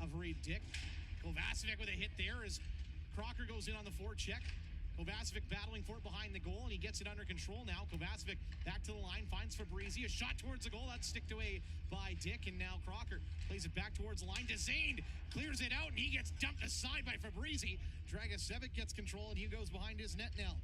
of Reed Dick. Kovacevic with a hit there as Crocker goes in on the forecheck. Kovacevic battling for it behind the goal, and he gets it under control now. Kovacevic back to the line, finds Fabrizi. A shot towards the goal. That's sticked away by Dick, and now Crocker plays it back towards the line. Dzane clears it out, and he gets dumped aside by Fabrizi. Dragicevic gets control, and he goes behind his net now.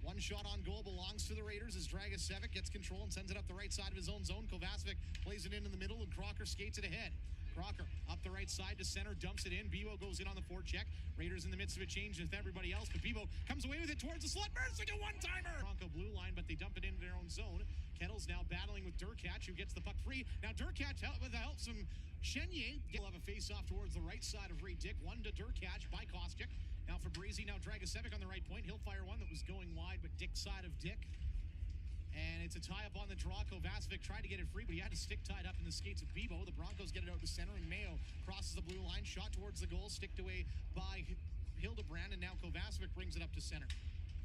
One shot on goal belongs to the Raiders as Dragicevic gets control and sends it up the right side of his own zone. Kovacevic plays it into the middle, and Crocker skates it ahead. Crocker up the right side to center, dumps it in. Bebo goes in on the forecheck. Raiders in the midst of a change with everybody else, but Bebo comes away with it towards the slot. Mercic, a one-timer! Bronco blue line, but they dump it into their own zone. Kettles now battling with Durkach, who gets the puck free. Now Durkach with the help from Chenye. He'll have a face-off towards the right side of Reed Dick. One to Durkach by Kostyuk. Now Fabrizi, now Dragicevic on the right point. He'll fire one that was going wide, but Dick's side of Dick. And it's a tie-up on the draw. Kovacevic tried to get it free, but he had to stick tied up in the skates of Bebo. The Broncos get it out to center, and Mayo crosses the blue line. Shot towards the goal, sticked away by Hildebrand, and now Kovacevic brings it up to center.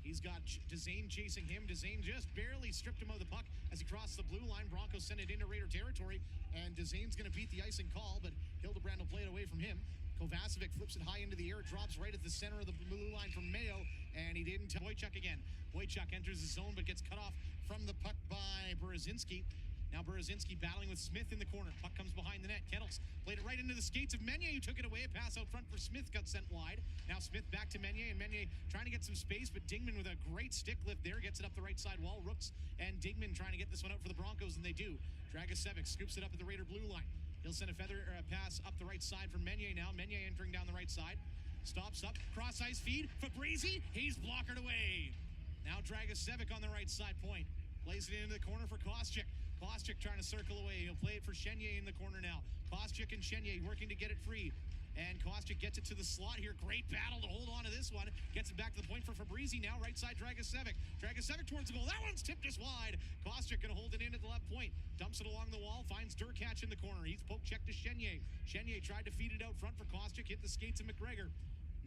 He's got Dzane chasing him. Dzane just barely stripped him of the puck as he crosses the blue line. Broncos send it into Raider territory, and Dzane's going to beat the icing call, but Hildebrand will play it away from him. Kovacevic flips it high into the air. It drops right at the center of the blue line from Mayo, and he didn't. Boychuk again. Boychuk enters the zone, but gets cut off from the puck by Berezynski. Now Berezynski battling with Smith in the corner. Puck comes behind the net. Kettles played it right into the skates of Meunier, who took it away. A pass out front for Smith got sent wide. Now Smith back to Meunier, and Meunier trying to get some space, but Dingman with a great stick lift there gets it up the right side wall. Rooks and Dingman trying to get this one out for the Broncos, and they do. Dragicevic scoops it up at the Raider blue line. He'll send a pass up the right side from Meunier now. Meunier entering down the right side. Stops up, cross ice feed. Fabrizi, he's blockered away. Now Dragicevic on the right side point. Plays it into the corner for Kostyuk. Kostyuk trying to circle away. He'll play it for Chenye in the corner now. Kostyuk and Chenye working to get it free. And Kostyuk gets it to the slot here. Great battle to hold on to this one. Gets it back to the point for Fabrizi now. Right side Dragicevic. Dragicevic towards the goal. That one's tipped just wide. Kostyuk going to hold it in at the left point. Dumps it along the wall. Finds Durkach in the corner. He's poke check to Chenye. Chenye tried to feed it out front for Kostyuk. Hit the skates of McGregor.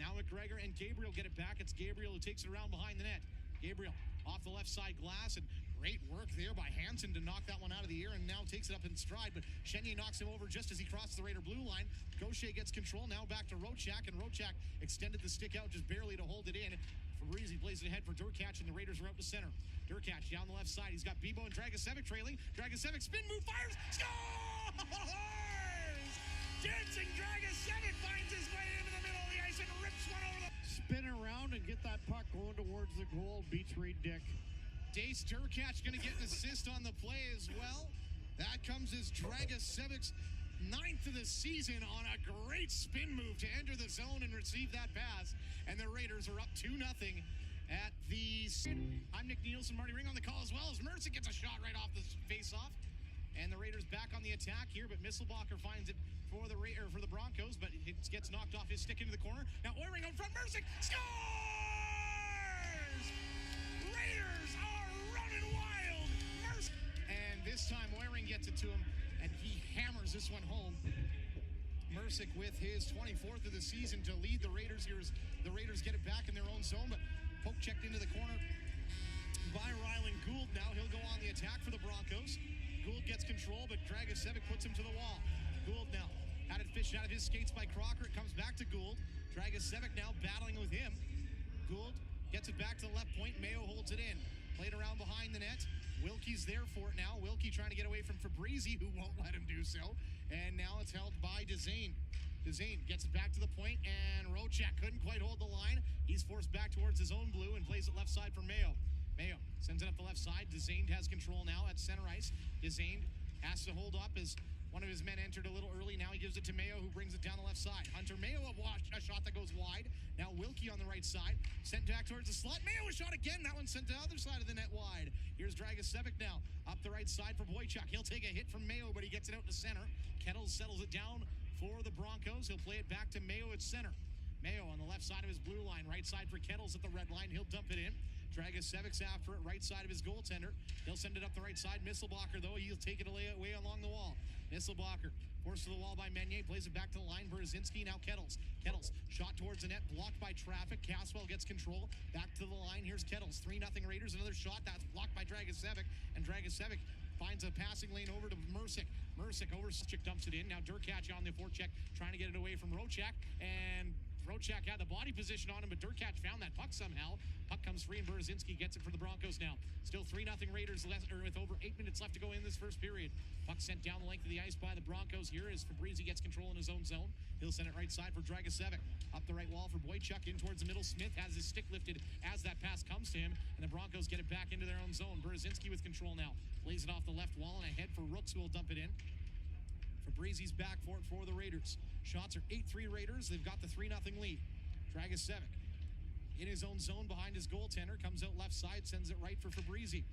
Now McGregor and Gabriel get it back. It's Gabriel who takes it around behind the net. Gabriel off the left side glass, and great work there by Hansen to knock that one out of the air, and now takes it up in stride, but Chenye knocks him over just as he crosses the Raider blue line. Gaucher gets control, now back to Rochak, and Rochak extended the stick out just barely to hold it in. Fabrizi plays it ahead for Durkach, and the Raiders are out to center. Durkach down the left side. He's got Bebo and Dragicevic trailing. Dragicevic spin move, fires, scores! Dancing Dragicevic finds his way into the middle of the ice and rips one over the... Spin around and get that puck going towards the goal. Beats Reed Dick. Dace Durkach going to get an assist on the play as well. That comes as Dragicevic's 9th of the season on a great spin move to enter the zone and receive that pass. And the Raiders are up 2-0 at the... I'm Nick Nielsen, Marty Ring on the call as well as Mercic gets a shot right off the face-off. And the Raiders back on the attack here, but Misselbacher finds it for the Broncos, but it gets knocked off his stick into the corner. Now Oiring out front, Mercic scores! Raiders are running wild! Mercic, and this time Oiring gets it to him, and he hammers this one home. Mercic with his 24th of the season to lead the Raiders here as the Raiders get it back in their own zone, but poke checked into the corner by Ryland Gould. Now he'll go on the attack for the Broncos. Gould gets control, but Dragicevic puts him to the wall. Gould now had it fished out of his skates by Crocker. It comes back to Gould. Dragicevic now battling with him. Gould gets it back to the left point. Mayo holds it in. Played around behind the net. Wilkie's there for it now. Wilkie trying to get away from Fabrizi, who won't let him do so. And now it's held by Dzane. Dzane gets it back to the point, and Rochak couldn't quite hold the line. He's forced back towards his own blue and plays it left side for Mayo. Mayo sends it up the left side. Dzane has control now at center ice. Dzane has to hold up as one of his men entered a little early. Now he gives it to Mayo, who brings it down the left side. Hunter Mayo a shot that goes wide. Now Wilkie on the right side. Sent back towards the slot. Mayo a shot again. That one sent to the other side of the net wide. Here's Dragicevic now. Up the right side for Boychuk. He'll take a hit from Mayo, but he gets it out to center. Kettles settles it down for the Broncos. He'll play it back to Mayo at center. Mayo on the left side of his blue line. Right side for Kettles at the red line. He'll dump it in. Dragicevic's after it, right side of his goaltender. He'll send it up the right side. Misselbacher, though, he'll take it away along the wall. Misselbacher forced to the wall by Meunier, plays it back to the line. Berezynski, now Kettles. Kettles, shot towards the net, blocked by traffic. Caswell gets control, back to the line. Here's Kettles, 3-0 Raiders. Another shot, that's blocked by Dragicevic, and Dragicevic finds a passing lane over to Mercick. Mercick over Chick dumps it in. Now Durkach on the forecheck, trying to get it away from Rochak, and Rochak had the body position on him, but Durkach found that puck somehow. Puck comes free, and Berzinski gets it for the Broncos now. Still 3-0 Raiders with over 8 minutes left to go in this first period. Puck sent down the length of the ice by the Broncos here as Fabrizi gets control in his own zone. He'll send it right side for Dragicevic. Up the right wall for Boychuk, in towards the middle. Smith has his stick lifted as that pass comes to him, and the Broncos get it back into their own zone. Berzinski with control now. Plays it off the left wall and ahead for Rooks, who will dump it in. Fabrizi's back for it for the Raiders. Shots are 8-3 Raiders. They've got the 3-0 lead. Dragicevic in his own zone behind his goaltender, comes out left side, sends it right for Fabrizi.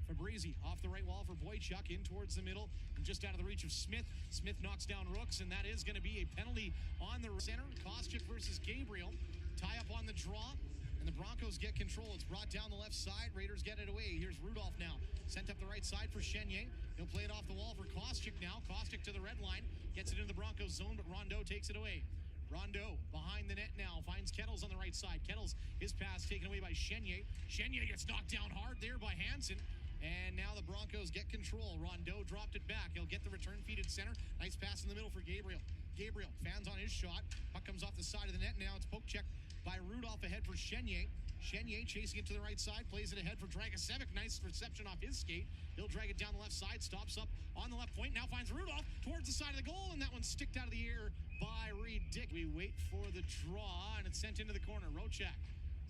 Fabrizi off the right wall for Boychuk, in towards the middle, and just out of the reach of Smith. Smith knocks down Rooks, and that is going to be a penalty on the center. Koscheck versus Gabriel. Tie up on the draw, and the Broncos get control. It's brought down the left side. Raiders get it away. Here's Rudolph now. Sent up the right side for Chenier. He'll play it off the wall for Koscheck now. Koscheck to the red line. Gets it into the Broncos zone, but Rondeau takes it away. Rondeau behind the net now, finds Kettles on the right side. Kettles, his pass taken away by Chenier. Chenier gets knocked down hard there by Hansen. And now the Broncos get control. Rondeau dropped it back. He'll get the return feed at center. Nice pass in the middle for Gabriel. Gabriel fans on his shot. Puck comes off the side of the net. Now it's poke check by Rudolph ahead for Chenier. Chenier chasing it to the right side, plays it ahead for Dragicevic. Nice reception off his skate. He'll drag it down the left side, stops up on the left point, now finds Rudolph towards the side of the goal, and that one's sticked out of the air by Reed Dick. We wait for the draw, and it's sent into the corner. Rochak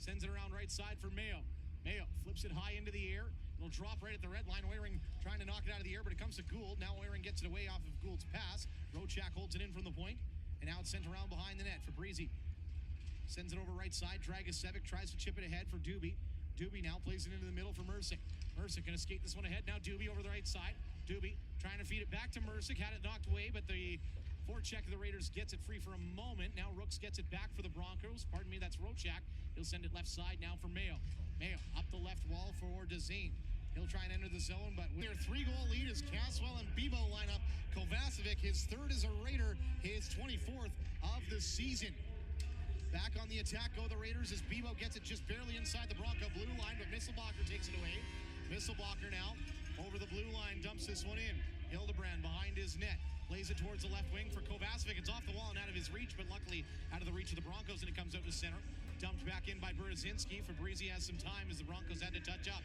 sends it around right side for Mayo. Mayo flips it high into the air. It'll drop right at the red line. Oehring trying to knock it out of the air, but it comes to Gould. Now Oehring gets it away off of Gould's pass. Rochak holds it in from the point, and now it's sent around behind the net for Breezy. Sends it over right side. Dragicevic tries to chip it ahead for Doobie. Doobie now plays it into the middle for Mercick. Mercick going to skate this one ahead. Now Doobie over the right side. Doobie trying to feed it back to Mercick. Had it knocked away, but the forecheck of the Raiders gets it free for a moment. Now Rooks gets it back for the Broncos. Pardon me, that's Rochak. He'll send it left side now for Mayo. Mayo up the left wall for Dezane. He'll try and enter the zone, but their 3-goal lead is Caswell and Bebo line up. Kovacevic, his third as a Raider, his 24th of the season. Back on the attack go the Raiders as Bebo gets it just barely inside the Bronco blue line, but Misselbacher takes it away. Misselbacher now over the blue line, dumps this one in. Hildebrand behind his net, plays it towards the left wing for Kovacevic. It's off the wall and out of his reach, but luckily out of the reach of the Broncos, and it comes out to center. Dumped back in by Berzinski. Fabrizi has some time as the Broncos had to touch up.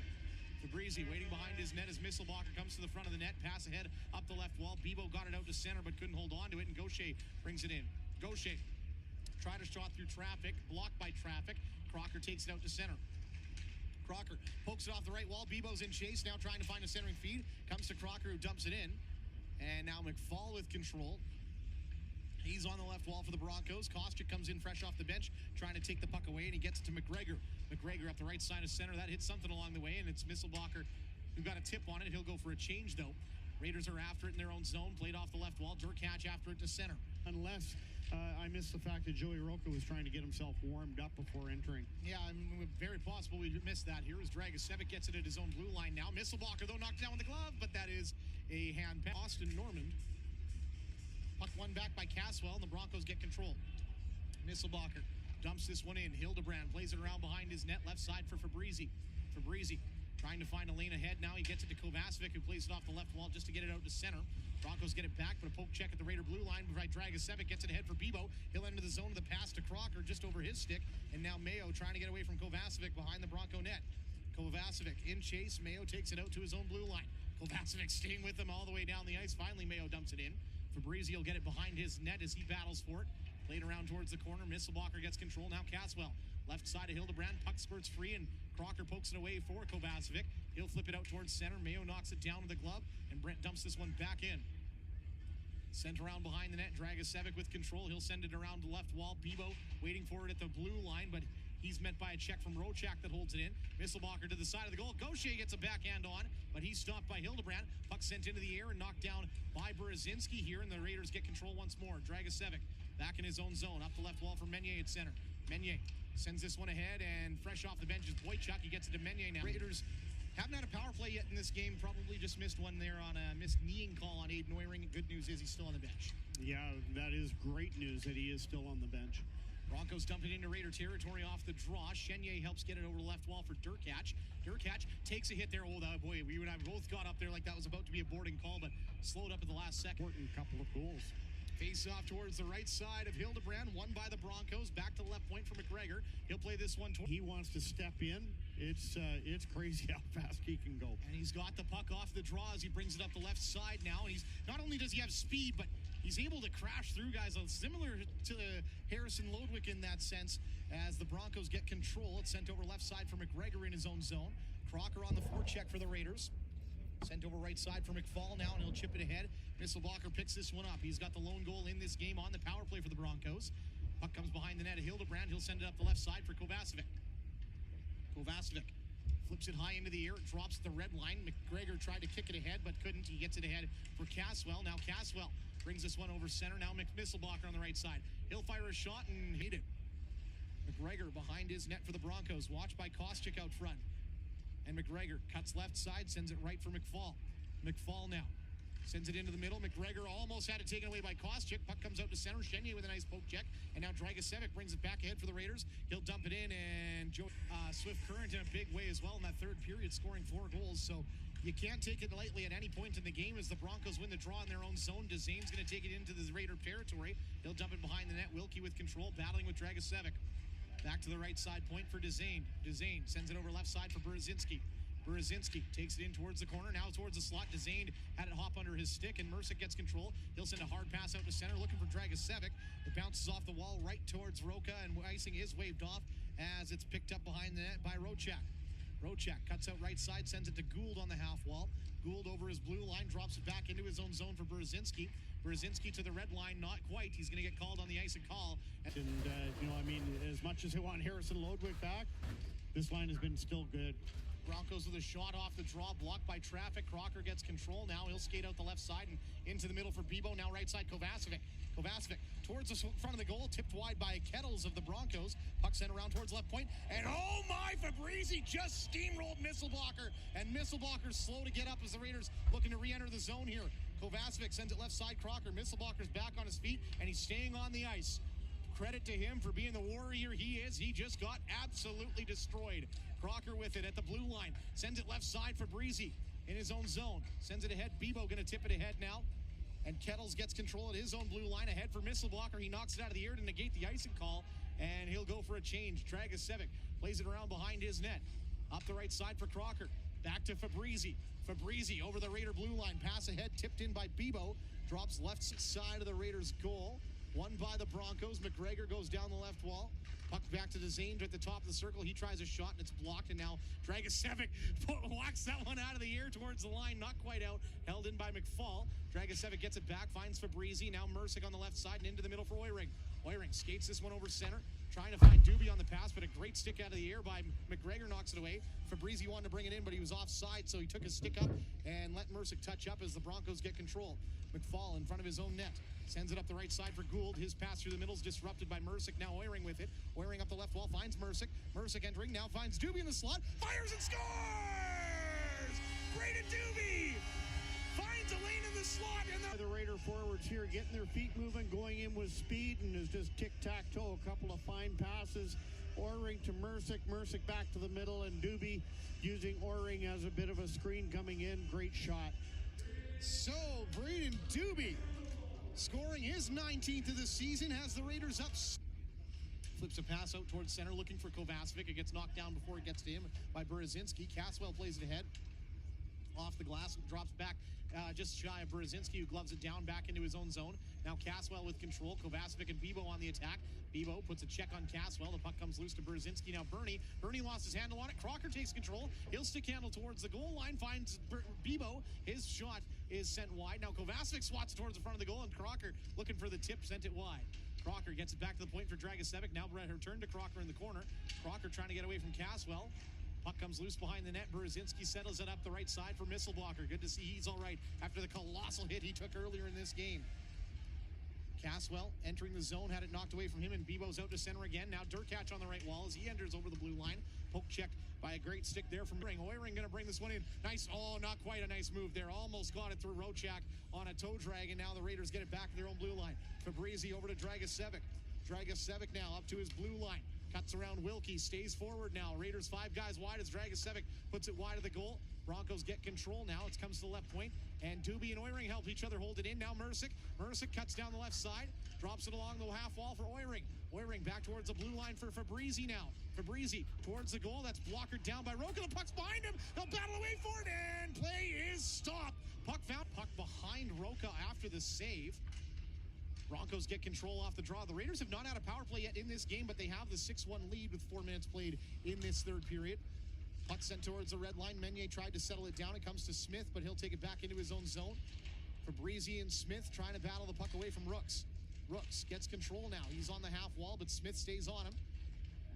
Fabrizi waiting behind his net as Misselbacher comes to the front of the net. Pass ahead up the left wall. Bebo got it out to center but couldn't hold on to it, and Gaucher brings it in. Gaucher tried a shot through traffic, blocked by traffic. Crocker takes it out to center. Crocker pokes it off the right wall. Bebo's in chase, now trying to find a centering feed. Comes to Crocker, who dumps it in. And now McFall with control. He's on the left wall for the Broncos. Koscheck comes in fresh off the bench, trying to take the puck away, and he gets it to McGregor. McGregor up the right side of center. That hits something along the way, and it's Misselbacher who got a tip on it. He'll go for a change, though. Raiders are after it in their own zone. Played off the left wall. Durkach after it to center. Unless I missed the fact that Joey Rocca was trying to get himself warmed up before entering. Yeah, I mean, very possible we missed that. Here is Dragicevic, gets it at his own blue line now. Misselbacher, though, knocked down with the glove, but that is a hand pass. Austin Normand. Puck won back by Caswell, and the Broncos get control. Misselbacher dumps this one in. Hildebrand plays it around behind his net, left side for Fabrizi. Fabrizi trying to find a lane ahead. Now he gets it to Kovacevic, who plays it off the left wall just to get it out to center. Broncos get it back, but a poke check at the Raider blue line by Dragicevic. Gets it ahead for Bebo. He'll enter the zone of the pass to Crocker just over his stick. And now Mayo trying to get away from Kovacevic behind the Bronco net. Kovacevic in chase. Mayo takes it out to his own blue line. Kovacevic staying with him all the way down the ice. Finally, Mayo dumps it in. Fabrizi will get it behind his net as he battles for it. Played around towards the corner. Misselbacher gets control. Now Caswell. Left side of Hildebrand. Puck spurts free, and Crocker pokes it away for Kovacevic. He'll flip it out towards center. Mayo knocks it down with the glove, and Brent dumps this one back in. Sent around behind the net. Dragicevic with control. He'll send it around the left wall. Bebo waiting for it at the blue line, but he's met by a check from Rochak that holds it in. Misselbacher to the side of the goal. Gaucher gets a backhand on, but he's stopped by Hildebrand. Puck sent into the air and knocked down by Berzinski here, and the Raiders get control once more. Dragicevic back in his own zone. Up the left wall for Meunier at center. Meunier sends this one ahead, and fresh off the bench is Boychuk. He gets it to Meunier now. Raiders haven't had a power play yet in this game. Probably just missed one there on a missed kneeing call on Aiden Oehring. Good news is he's still on the bench. Yeah, that is great news that he is still on the bench. Broncos dump it into Raider territory off the draw. Chenier helps get it over the left wall for Durkach. Durkach takes a hit there. Oh, boy, we and I both got up there like that was about to be a boarding call, but slowed up at the last second. Important couple of goals. Face off towards the right side of Hildebrand, won by the Broncos. Back to left point for McGregor. He'll play this one. He wants to step in. It's crazy how fast he can go. And he's got the puck off the draw as he brings it up the left side now. And he's not only does he have speed, but he's able to crash through guys similar to Harrison Lodwick in that sense. As the Broncos get control, it's sent over left side for McGregor in his own zone. Crocker on the forecheck for the Raiders. Sent over right side for McFall now, and he'll chip it ahead. Misselbacher picks this one up. He's got the lone goal in this game on the power play for the Broncos. Puck comes behind the net of Hildebrand. He'll send it up the left side for Kovacevic. Kovacevic flips it high into the air. It drops the red line. McGregor tried to kick it ahead, but couldn't. He gets it ahead for Caswell. Now Caswell brings this one over center. Now Misselbacher on the right side. He'll fire a shot and hit it. McGregor behind his net for the Broncos. Watched by Kostyuk out front. And McGregor cuts left side, sends it right for McFall. McFall now sends it into the middle. McGregor almost had it taken away by Kostyuk. Puck comes out to center. Chenier with a nice poke check. And now Dragicevic brings it back ahead for the Raiders. He'll dump it in, and Swift Current in a big way as well in that third period, scoring 4 goals. So you can't take it lightly at any point in the game as the Broncos win the draw in their own zone. Dezane's going to take it into the Raider territory. He'll dump it behind the net. Wilkie with control, battling with Dragicevic. Back to the right side point for Dezane. Dezane sends it over left side for Berezynski. Berezynski takes it in towards the corner, now towards the slot. Dezane had it hop under his stick, and Mercick gets control. He'll send a hard pass out to center, looking for Dragicevic. It bounces off the wall right towards Roca, and icing is waved off as it's picked up behind the net by Rochak. Rochak cuts out right side, sends it to Gould on the half wall. Gould over his blue line, drops it back into his own zone for Berezynski. Berezynski to the red line, not quite. He's going to get called on the ice and call. And, as much as they want Harrison Lodwick back, this line has been still good. Broncos with a shot off the draw, blocked by traffic. Crocker gets control now. He'll skate out the left side and into the middle for Bebo. Now right side, Kovacevic. Kovacevic towards the front of the goal, tipped wide by Kettles of the Broncos. Puck sent around towards left point. And oh my, Fabrizi just steamrolled Misselbacher. And Misselbacher's slow to get up as the Raiders looking to re-enter the zone here. Kovacevic sends it left side, Crocker. Misselbacher's back on his feet, and he's staying on the ice. Credit to him for being the warrior he is. He just got absolutely destroyed. Crocker with it at the blue line. Sends it left side for Breezy in his own zone. Sends it ahead. Bebo going to tip it ahead now. And Kettles gets control at his own blue line ahead for Misselbacher. He knocks it out of the air to negate the icing call. And he'll go for a change. Dragicevic plays it around behind his net. Up the right side for Crocker. Back to Fabrizi. Fabrizi over the Raider blue line. Pass ahead. Tipped in by Bebo. Drops left side of the Raiders' goal. Won by the Broncos. McGregor goes down the left wall. Puck back to Dezane at the top of the circle. He tries a shot, and it's blocked. And now Dragicevic walks that one out of the air towards the line. Not quite out. Held in by McFall. Dragicevic gets it back. Finds Fabrizi. Now Mercick on the left side and into the middle for Oiring. Oiring skates this one over center. Trying to find Doobie on the pass, but a great stick out of the air by McGregor knocks it away. Fabrizi wanted to bring it in, but he was offside, so he took his stick up and let Mercick touch up as the Broncos get control. McFall in front of his own net. Sends it up the right side for Gould. His pass through the middle is disrupted by Mercick. Now Oiring with it. Oiring up the left wall, finds Mercick. Mercick entering, now finds Doobie in the slot. Fires and scores! Braden Doobie finds a lane in the slot. And The Raider forwards here getting their feet moving, going in with speed, and is just tic-tac-toe. A couple of fine passes. Oiring to Mercick. Mercick back to the middle, and Doobie using Oiring as a bit of a screen coming in. Great shot. So, Braden Doobie scoring his 19th of the season, has the Raiders up. Flips a pass out towards center, looking for Kovacevic. It gets knocked down before it gets to him by Berezynski. Caswell plays it ahead. Off the glass, drops back just shy of Berezynski, who gloves it down back into his own zone. Now Caswell with control. Kovacevic and Bebo on the attack. Bebo puts a check on Caswell. The puck comes loose to Berezynski. Now Bernie lost his handle on it. Crocker takes control. He'll stick handle towards the goal line. Finds Bebo. His shot is sent wide. Now Kovacevic swats towards the front of the goal, and Crocker looking for the tip, sent it wide. Crocker gets it back to the point for Dragicevic. Now return to Crocker in the corner. Crocker trying to get away from Caswell. Puck comes loose behind the net. Berezynski settles it up the right side for Misselbacher. Good to see he's all right after the colossal hit he took earlier in this game. Caswell entering the zone, had it knocked away from him, and Bebo's out to center again. Now Durkach on the right wall as he enters over the blue line. Poke checked by a great stick there from Oiring. Oiring going to bring this one in. Nice, not quite a nice move there. Almost got it through Rochak on a toe drag, and now the Raiders get it back to their own blue line. Fabrizi over to Dragicevic. Dragicevic now up to his blue line. Cuts around Wilkie, stays forward now. Raiders 5 guys wide as Dragicevic puts it wide of the goal. Broncos get control now. It comes to the left point, and Doobie and Oiring help each other hold it in. Now Mercick cuts down the left side, drops it along the half wall for Oiring. Oiring back towards the blue line for Fabrizi now. Fabrizi towards the goal. That's blockered down by Roca. The puck's behind him. They'll battle away for it, and play is stopped. Puck behind Roca after the save. Broncos get control off the draw. The Raiders have not had a power play yet in this game, but they have the 6-1 lead with 4 minutes played in this third period. Puck sent towards the red line. Meunier tried to settle it down. It comes to Smith, but he'll take it back into his own zone. Fabrizi and Smith trying to battle the puck away from Rooks. Rooks gets control now. He's on the half wall, but Smith stays on him.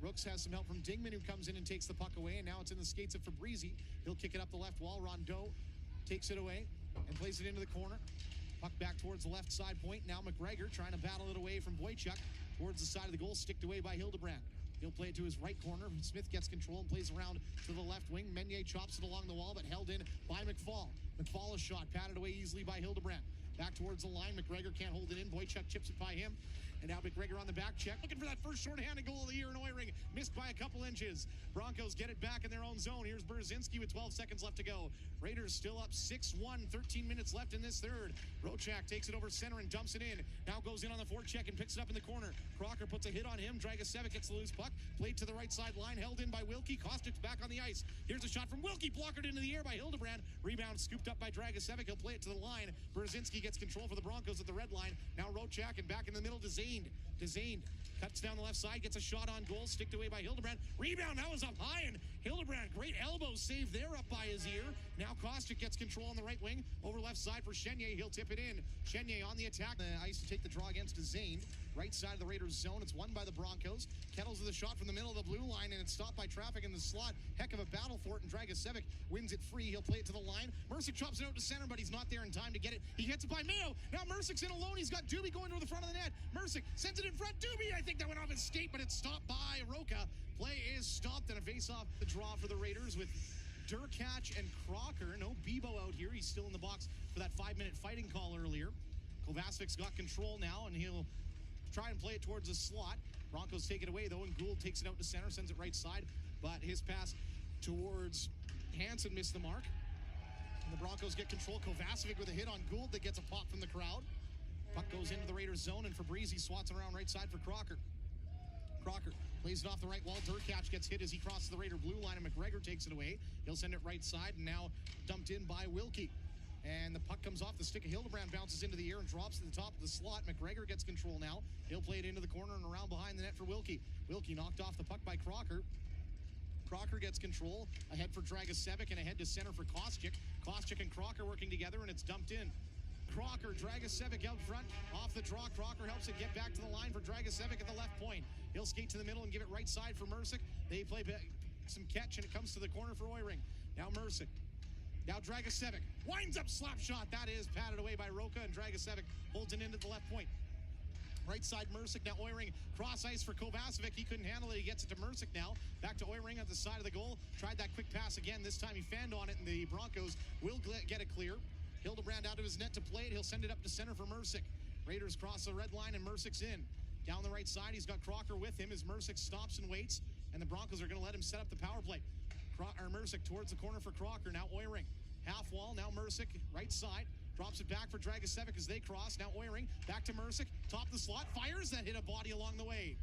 Rooks has some help from Dingman, who comes in and takes the puck away, and now it's in the skates of Fabrizi. He'll kick it up the left wall. Rondeau takes it away and plays it into the corner. Puck back towards the left side point. Now McGregor trying to battle it away from Boychuk towards the side of the goal, sticked away by Hildebrand. He'll play it to his right corner. Smith gets control and plays around to the left wing. Meunier chops it along the wall, but held in by McFall. McFall is shot, patted away easily by Hildebrand. Back towards the line. McGregor can't hold it in. Boychuk chips it by him. And now McGregor on the back check, looking for that first shorthanded goal of the year in Oiring. Missed by a couple inches. Broncos get it back in their own zone. Here's Berzinski with 12 seconds left to go. Raiders still up 6-1, 13 minutes left in this third. Rochak takes it over center and dumps it in. Now goes in on the forecheck and picks it up in the corner. Crocker puts a hit on him. Dragicevic gets the loose puck. Played to the right side line, held in by Wilkie. Kostic's back on the ice. Here's a shot from Wilkie, blockered into the air by Hildebrand. Rebound scooped up by Dragicevic. He'll play it to the line. Berzinski gets control for the Broncos at the red line. Now Rochak, and back in the middle to Zane. Cuts down the left side, gets a shot on goal, sticked away by Hildebrand. Rebound, that was up high, and Hildebrand, great elbow save there up by his ear. Now Kostic gets control on the right wing, over left side for Chenier. He'll tip it in. Chenier on the attack. The ice to take the draw against Zane. Right side of the Raiders zone. It's won by the Broncos. Kettles with a shot from the middle of the blue line, and it's stopped by traffic in the slot. Heck of a battle for it, and Dragicevic wins it free. He'll play it to the line. Mercick chops it out to center, but he's not there in time to get it. He hits it by Mayo. Now Mercick's in alone. He's got Doobie going to the front of the net. Mercick sends it in front. Doobie, I think that went off his skate, but it's stopped by Roca. Play is stopped, and a face-off the draw for the Raiders with Durkach and Crocker. No Bebo out here. He's still in the box for that 5-minute fighting call earlier. Kovacevic's got control now, and he'll try and play it towards the slot. Broncos take it away, though, and Gould takes it out to center, sends it right side, but his pass towards Hansen missed the mark. And the Broncos get control. Kovacevic with a hit on Gould that gets a pop from the crowd. Puck goes into the Raiders zone, and Fabrizi swats it around right side for Crocker. Crocker plays it off the right wall. Durkach gets hit as he crosses the Raider blue line, and McGregor takes it away. He'll send it right side, and now dumped in by Wilkie. And the puck comes off the stick of Hildebrand, bounces into the air and drops to the top of the slot. McGregor gets control now. He'll play it into the corner and around behind the net for Wilkie. Wilkie knocked off the puck by Crocker. Crocker gets control, ahead for Dragicevic and ahead to center for Kostic. Kostic and Crocker working together, and it's dumped in. Crocker, Dragicevic out front, off the draw. Crocker helps it get back to the line for Dragicevic at the left point. He'll skate to the middle and give it right side for Mercick. They play some catch, and it comes to the corner for Oiring. Now Mercick. Now Dragicevic winds up, slap shot. That is patted away by Roca, and Dragicevic holds it into the left point. Right side Mercick, now Oiring, cross ice for Kovacevic. He couldn't handle it. He gets it to Mercick now. Back to Oiring at the side of the goal. Tried that quick pass again. This time he fanned on it, and the Broncos will get it clear. Hildebrand out to his net to play it. He'll send it up to center for Mercick. Raiders cross the red line, and Mercick's in. Down the right side, he's got Crocker with him as Mercick stops and waits, and the Broncos are going to let him set up the power play. Mercick towards the corner for Crocker. Now Oiring. Half wall, now Mercick, right side. Drops it back for Dragicevic as they cross. Now Oiring, back to Mercick. Top of the slot, fires that hit a body along the way.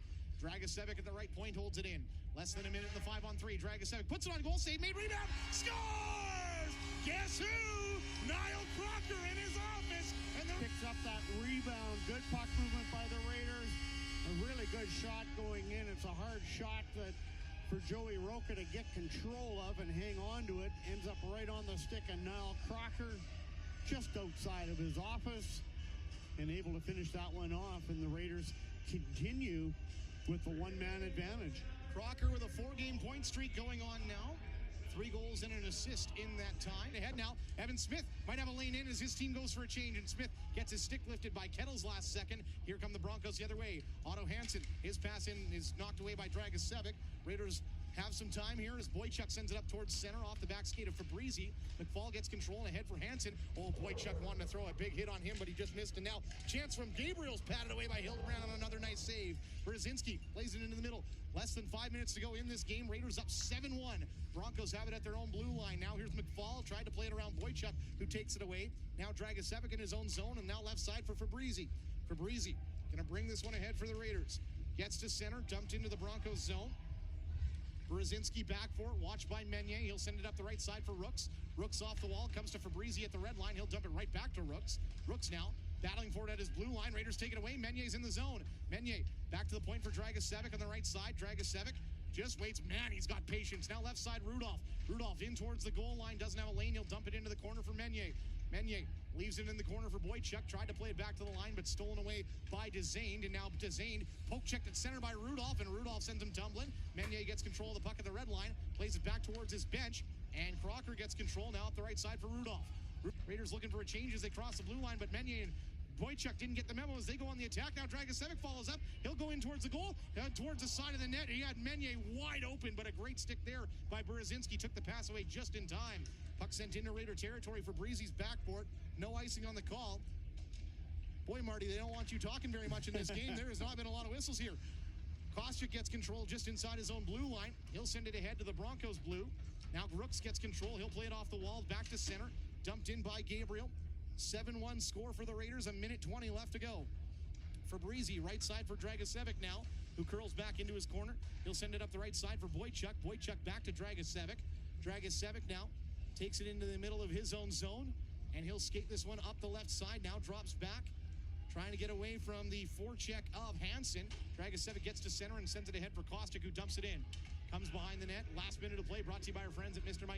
Dragicevic at the right point holds it in. Less than a minute in the 5-on-3. Dragicevic puts it on goal, save made, rebound, scores! Guess who? Niall Crocker in his office. And picks up that rebound. Good puck movement by the Raiders. A really good shot going in. It's a hard shot that for Joey Roca to get control of and hang on to it. Ends up right on the stick of Niall Crocker, just outside of his office, and able to finish that one off. And the Raiders continue with the one-man advantage. Crocker with a 4-game point streak going on now. 3 goals and an assist in that time. Ahead now, Evan Smith might have a lane in as his team goes for a change, and Smith gets his stick lifted by Kettles last second. Here come the Broncos the other way. Otto Hansen, his pass in is knocked away by Dragicevic. Raiders have some time here as Boychuk sends it up towards center off the back skate of Fabrizi. McFall gets control and ahead for Hansen. Oh, Boychuk wanted to throw a big hit on him, but he just missed. And now chance from Gabriel's patted away by Hildebrand on another nice save. Brzezinski plays it into the middle. Less than 5 minutes to go in this game. Raiders up 7-1. Broncos have it at their own blue line. Now here's McFall. Tried to play it around Boychuk, who takes it away. Now Dragicevic in his own zone, and now left side for Fabrizi. Fabrizi going to bring this one ahead for the Raiders. Gets to center, dumped into the Broncos zone. Brzezinski back for it, watched by Meunier. He'll send it up the right side for Rooks. Rooks off the wall, comes to Fabrizi at the red line. He'll dump it right back to Rooks. Rooks now battling for it at his blue line. Raiders take it away. Meunier's in the zone. Meunier back to the point for Dragicevic on the right side. Dragicevic just waits. Man, he's got patience. Now left side, Rudolph. Rudolph in towards the goal line. Doesn't have a lane. He'll dump it into the corner for Meunier. Meunier leaves it in the corner for Boychuk. Tried to play it back to the line, but stolen away by Dezained. And now Dezained poke checked at center by Rudolph, and Rudolph sends him tumbling. Meunier gets control of the puck at the red line, plays it back towards his bench, and Crocker gets control now up the right side for Rudolph. Raiders looking for a change as they cross the blue line, but Meunier and Boychuk didn't get the memo as they go on the attack. Now Dragicevic follows up. He'll go in towards the goal, towards the side of the net. He had Meunier wide open, but a great stick there by Brzezinski. Took the pass away just in time. Puck sent into Raider territory for Breezy's backboard. No icing on the call. Boy, Marty, they don't want you talking very much in this game. There has not been a lot of whistles here. Kostyuk gets control just inside his own blue line. He'll send it ahead to the Broncos blue. Now Brooks gets control. He'll play it off the wall, back to center. Dumped in by Gabriel. 7-1 score for the Raiders. 1:20 left to go. Fabrizi, right side for Dragicevic now, who curls back into his corner. He'll send it up the right side for Boychuk. Boychuk back to Dragicevic. Dragicevic now takes it into the middle of his own zone, and he'll skate this one up the left side. Now drops back, trying to get away from the forecheck of Hansen. Dragicevic gets to center and sends it ahead for Kostyuk, who dumps it in. Comes behind the net. Last minute of play brought to you by our friends at Mr. Mike.